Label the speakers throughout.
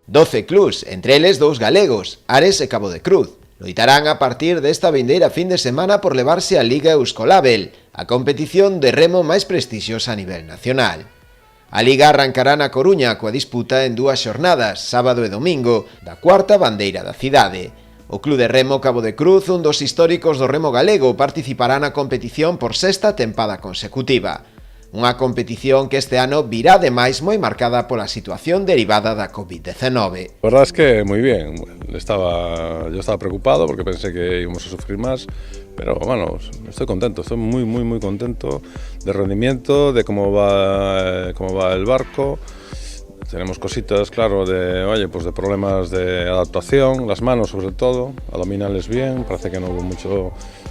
Speaker 1: 12 clubs, entre eles 2 galegos, Ares e Cabo de Cruz. Loitarán a partir desta vindeira fin de semana por levarse a Liga Euskolabel, a competición de remo máis prestixiosa a nivel nacional. A Liga arrancará na Coruña coa disputa en 2 xornadas, sábado e domingo, da cuarta bandeira da cidade. O Club de Remo Cabo de Cruz, un dos históricos do remo galego, participará na competición por 6ª tempada consecutiva. Unha competición que este ano virá ademais moi marcada pola situación derivada da COVID-19.
Speaker 2: La verdad es que muy bien, yo estaba preocupado porque pensé que íbamos a sufrir más, pero bueno, estoy contento, estoy muy contento del rendimiento, de cómo va el barco. Tenemos cositas, claro, de problemas de adaptación, las manos sobre todo, abdominales bien, parece que no hubo mucho,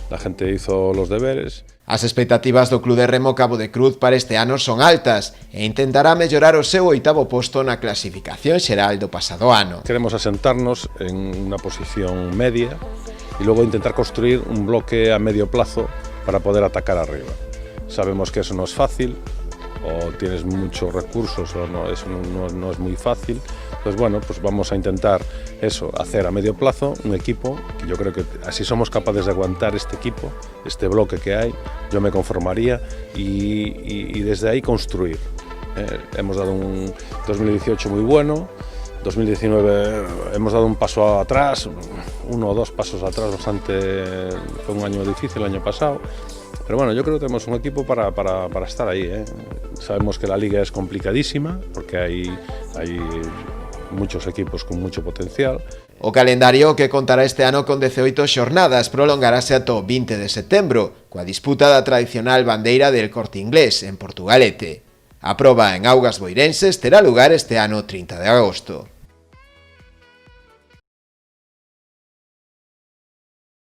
Speaker 2: la gente hizo los deberes.
Speaker 1: As expectativas do Club de Remo Cabo de Cruz para este ano son altas e intentará mellorar o seu 8º posto na clasificación xeral do pasado ano.
Speaker 2: Queremos asentarnos en una posición media y luego intentar construir un bloque a medio plazo para poder atacar arriba. Sabemos que eso no es fácil, o tienes muchos recursos o no, eso no es muy fácil. Pues bueno, pues vamos a intentar eso, hacer a medio plazo un equipo, que yo creo que así somos capaces de aguantar este equipo, este bloque que hay, yo me conformaría y desde ahí construir. Hemos dado un 2018 muy bueno, 2019 hemos dado un paso atrás, 1 o 2 pasos atrás, fue un año difícil el año pasado. Pero bueno, yo creo que tenemos un equipo para estar ahí. Sabemos que la liga es complicadísima porque hay muchos equipos con mucho potencial.
Speaker 1: O calendario que contará este ano con 18 xornadas prolongarase ata o 20 de setembro, coa disputa da tradicional bandeira del Corte Inglés en Portugalete. A proba en augas boirenses terá lugar este ano 30 de agosto.